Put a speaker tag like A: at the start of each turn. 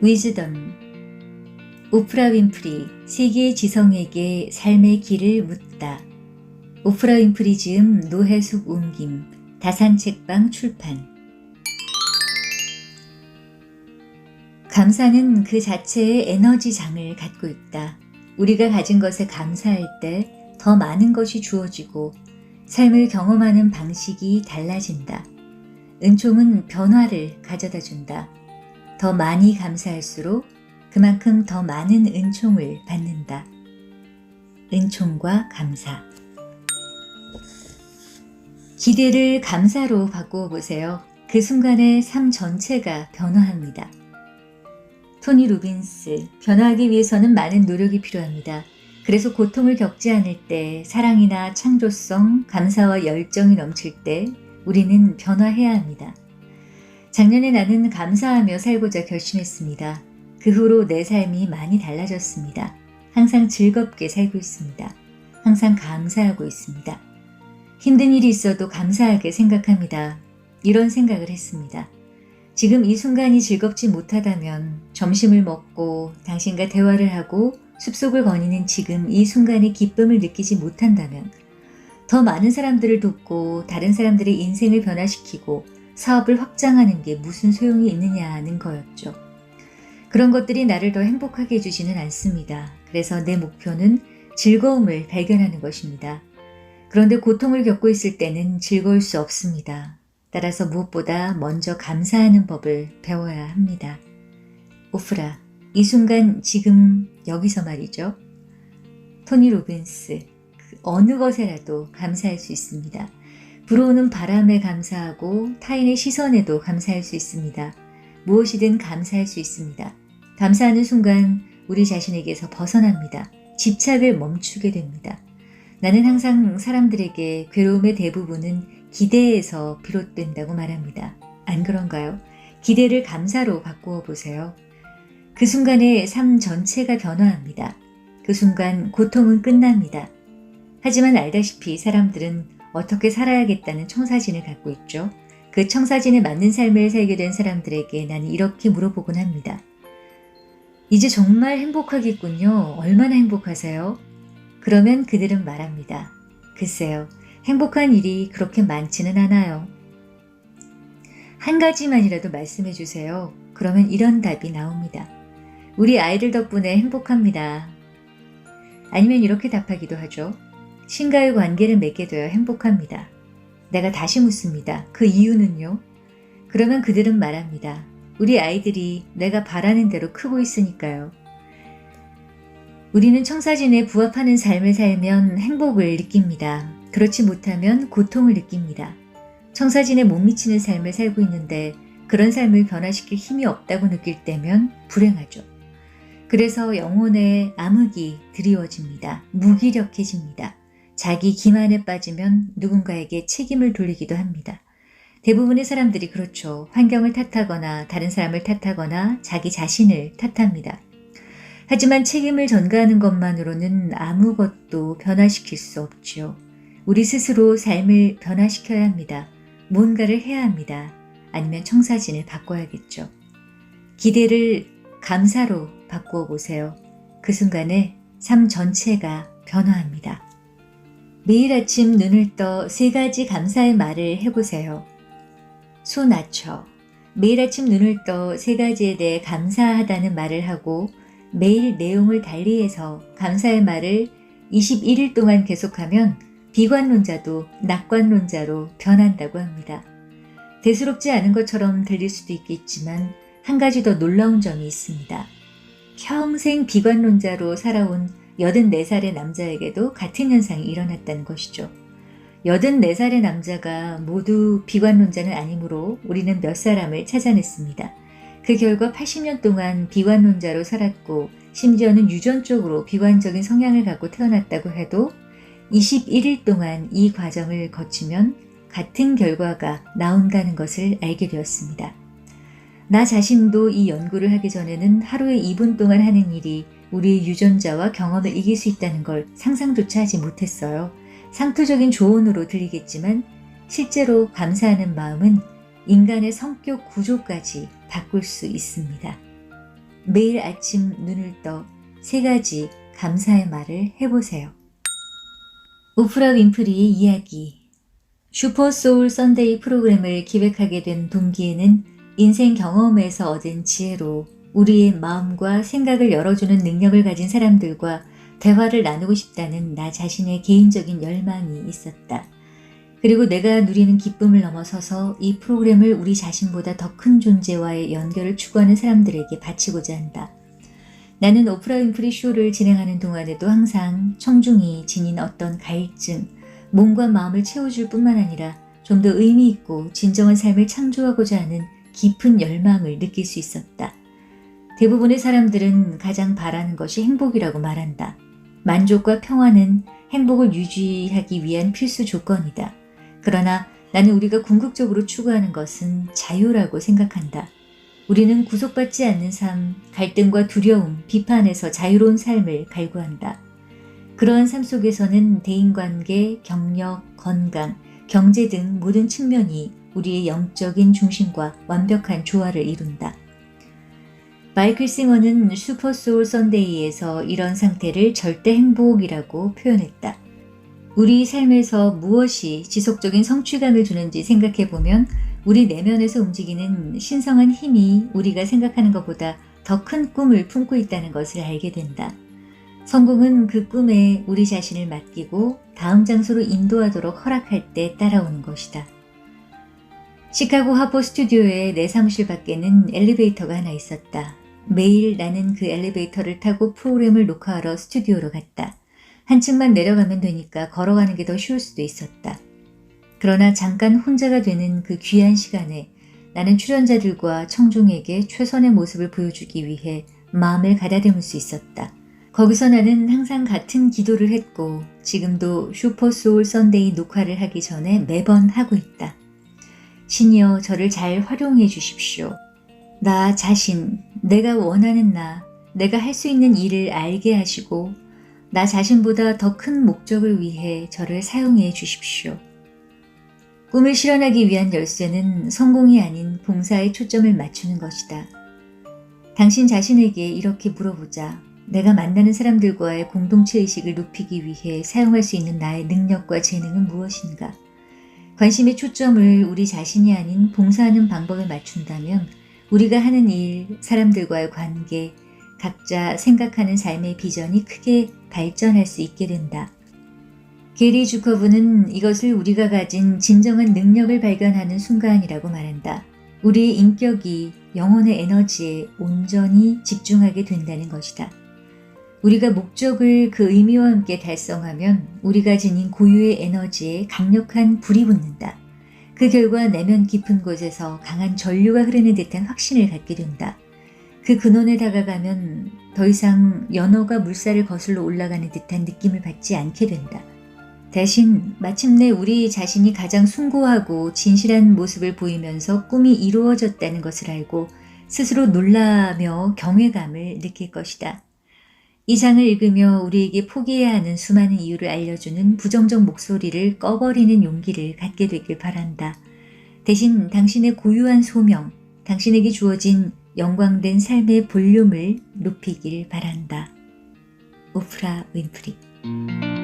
A: 위즈덤. 오프라 윈프리, 세계의 지성에게 삶의 길을 묻다. 오프라 윈프리 지음, 노혜숙 옮김, 다산책방 출판. 감사는 그 자체의 에너지장을 갖고 있다. 우리가 가진 것에 감사할 때 더 많은 것이 주어지고 삶을 경험하는 방식이 달라진다. 은총은 변화를 가져다 준다. 더 많이 감사할수록 그만큼 더 많은 은총을 받는다. 은총과 감사. 기대를 감사로 바꾸어 보세요. 그 순간에 삶 전체가 변화합니다. 토니 로빈스, 변화하기 위해서는 많은 노력이 필요합니다. 그래서 고통을 겪지 않을 때, 사랑이나 창조성, 감사와 열정이 넘칠 때 우리는 변화해야 합니다. 작년에 나는 감사하며 살고자 결심했습니다. 그 후로 내 삶이 많이 달라졌습니다. 항상 즐겁게 살고 있습니다. 항상 감사하고 있습니다. 힘든 일이 있어도 감사하게 생각합니다. 이런 생각을 했습니다. 지금 이 순간이 즐겁지 못하다면 점심을 먹고 당신과 대화를 하고 숲속을 거니는 지금 이 순간의 기쁨을 느끼지 못한다면 더 많은 사람들을 돕고 다른 사람들의 인생을 변화시키고 사업을 확장하는 게 무슨 소용이 있느냐는 거였죠. 그런 것들이 나를 더 행복하게 해주지는 않습니다. 그래서 내 목표는 즐거움을 발견하는 것입니다. 그런데 고통을 겪고 있을 때는 즐거울 수 없습니다. 따라서 무엇보다 먼저 감사하는 법을 배워야 합니다. 오프라, 이 순간 지금 여기서 말이죠. 토니 로빈스, 그 어느 것에라도 감사할 수 있습니다. 불어오는 바람에 감사하고 타인의 시선에도 감사할 수 있습니다. 무엇이든 감사할 수 있습니다. 감사하는 순간 우리 자신에게서 벗어납니다. 집착을 멈추게 됩니다. 나는 항상 사람들에게 괴로움의 대부분은 기대에서 비롯된다고 말합니다. 안 그런가요? 기대를 감사로 바꾸어 보세요. 그 순간에 삶 전체가 변화합니다. 그 순간 고통은 끝납니다. 하지만 알다시피 사람들은 어떻게 살아야겠다는 청사진을 갖고 있죠. 그 청사진에 맞는 삶을 살게 된 사람들에게 나는 이렇게 물어보곤 합니다. 이제 정말 행복하겠군요. 얼마나 행복하세요? 그러면 그들은 말합니다. 글쎄요, 행복한 일이 그렇게 많지는 않아요. 한 가지만이라도 말씀해 주세요. 그러면 이런 답이 나옵니다. 우리 아이들 덕분에 행복합니다. 아니면 이렇게 답하기도 하죠. 신과의 관계를 맺게 되어 행복합니다. 내가 다시 묻습니다. 그 이유는요? 그러면 그들은 말합니다. 우리 아이들이 내가 바라는 대로 크고 있으니까요. 우리는 청사진에 부합하는 삶을 살면 행복을 느낍니다. 그렇지 못하면 고통을 느낍니다. 청사진에 못 미치는 삶을 살고 있는데 그런 삶을 변화시킬 힘이 없다고 느낄 때면 불행하죠. 그래서 영혼의 암흑이 드리워집니다. 무기력해집니다. 자기 기만에 빠지면 누군가에게 책임을 돌리기도 합니다. 대부분의 사람들이 그렇죠. 환경을 탓하거나 다른 사람을 탓하거나 자기 자신을 탓합니다. 하지만 책임을 전가하는 것만으로는 아무것도 변화시킬 수 없지요. 우리 스스로 삶을 변화시켜야 합니다. 뭔가를 해야 합니다. 아니면 청사진을 바꿔야겠죠. 기대를 감사로 바꾸어 보세요. 그 순간에 삶 전체가 변화합니다. 매일 아침 눈을 떠 3가지 감사의 말을 해보세요. 손 낮춰. 매일 아침 눈을 떠 3가지에 대해 감사하다는 말을 하고 매일 내용을 달리해서 감사의 말을 21일 동안 계속하면 비관론자도 낙관론자로 변한다고 합니다. 대수롭지 않은 것처럼 들릴 수도 있겠지만 한 가지 더 놀라운 점이 있습니다. 평생 비관론자로 살아온 84살의 남자에게도 같은 현상이 일어났다는 것이죠. 84살의 남자가 모두 비관론자는 아니므로 우리는 몇 사람을 찾아냈습니다. 그 결과 80년 동안 비관론자로 살았고 심지어는 유전적으로 비관적인 성향을 갖고 태어났다고 해도 21일 동안 이 과정을 거치면 같은 결과가 나온다는 것을 알게 되었습니다. 나 자신도 이 연구를 하기 전에는 하루에 2분 동안 하는 일이 우리의 유전자와 경험을 이길 수 있다는 걸 상상조차 하지 못했어요. 상투적인 조언으로 들리겠지만 실제로 감사하는 마음은 인간의 성격 구조까지 바꿀 수 있습니다. 매일 아침 눈을 떠 3가지 감사의 말을 해보세요. 오프라 윈프리의 이야기. 슈퍼소울 선데이 프로그램을 기획하게 된 동기에는 인생 경험에서 얻은 지혜로 우리의 마음과 생각을 열어주는 능력을 가진 사람들과 대화를 나누고 싶다는 나 자신의 개인적인 열망이 있었다. 그리고 내가 누리는 기쁨을 넘어서서 이 프로그램을 우리 자신보다 더 큰 존재와의 연결을 추구하는 사람들에게 바치고자 한다. 나는 오프라 윈프리 쇼를 진행하는 동안에도 항상 청중이 지닌 어떤 갈증, 몸과 마음을 채워줄 뿐만 아니라 좀 더 의미 있고 진정한 삶을 창조하고자 하는 깊은 열망을 느낄 수 있었다. 대부분의 사람들은 가장 바라는 것이 행복이라고 말한다. 만족과 평화는 행복을 유지하기 위한 필수 조건이다. 그러나 나는 우리가 궁극적으로 추구하는 것은 자유라고 생각한다. 우리는 구속받지 않는 삶, 갈등과 두려움, 비판에서 자유로운 삶을 갈구한다. 그러한 삶 속에서는 대인관계, 경력, 건강, 경제 등 모든 측면이 우리의 영적인 중심과 완벽한 조화를 이룬다. 마이클 싱어는 슈퍼소울 선데이에서 이런 상태를 절대 행복이라고 표현했다. 우리 삶에서 무엇이 지속적인 성취감을 주는지 생각해보면 우리 내면에서 움직이는 신성한 힘이 우리가 생각하는 것보다 더 큰 꿈을 품고 있다는 것을 알게 된다. 성공은 그 꿈에 우리 자신을 맡기고 다음 장소로 인도하도록 허락할 때 따라오는 것이다. 시카고 하버 스튜디오의 내 사무실 밖에는 엘리베이터가 하나 있었다. 매일 나는 그 엘리베이터를 타고 프로그램을 녹화하러 스튜디오로 갔다. 한 층만 내려가면 되니까 걸어가는 게 더 쉬울 수도 있었다. 그러나 잠깐 혼자가 되는 그 귀한 시간에 나는 출연자들과 청중에게 최선의 모습을 보여주기 위해 마음을 가다듬을 수 있었다. 거기서 나는 항상 같은 기도를 했고 지금도 슈퍼소울 선데이 녹화를 하기 전에 매번 하고 있다. 신이여 저를 잘 활용해 주십시오. 나 자신, 내가 원하는 나, 내가 할 수 있는 일을 알게 하시고 나 자신보다 더 큰 목적을 위해 저를 사용해 주십시오. 꿈을 실현하기 위한 열쇠는 성공이 아닌 봉사에 초점을 맞추는 것이다. 당신 자신에게 이렇게 물어보자. 내가 만나는 사람들과의 공동체 의식을 높이기 위해 사용할 수 있는 나의 능력과 재능은 무엇인가? 관심의 초점을 우리 자신이 아닌 봉사하는 방법에 맞춘다면 우리가 하는 일, 사람들과의 관계, 각자 생각하는 삶의 비전이 크게 발전할 수 있게 된다. 게리 주커브는 이것을 우리가 가진 진정한 능력을 발견하는 순간이라고 말한다. 우리의 인격이 영혼의 에너지에 온전히 집중하게 된다는 것이다. 우리가 목적을 그 의미와 함께 달성하면 우리가 지닌 고유의 에너지에 강력한 불이 붙는다. 그 결과 내면 깊은 곳에서 강한 전류가 흐르는 듯한 확신을 갖게 된다. 그 근원에 다가가면 더 이상 연어가 물살을 거슬러 올라가는 듯한 느낌을 받지 않게 된다. 대신 마침내 우리 자신이 가장 숭고하고 진실한 모습을 보이면서 꿈이 이루어졌다는 것을 알고 스스로 놀라며 경외감을 느낄 것이다. 이 장을 읽으며 우리에게 포기해야 하는 수많은 이유를 알려주는 부정적 목소리를 꺼버리는 용기를 갖게 되길 바란다. 대신 당신의 고유한 소명, 당신에게 주어진 영광된 삶의 볼륨을 높이길 바란다. 오프라 윈프리.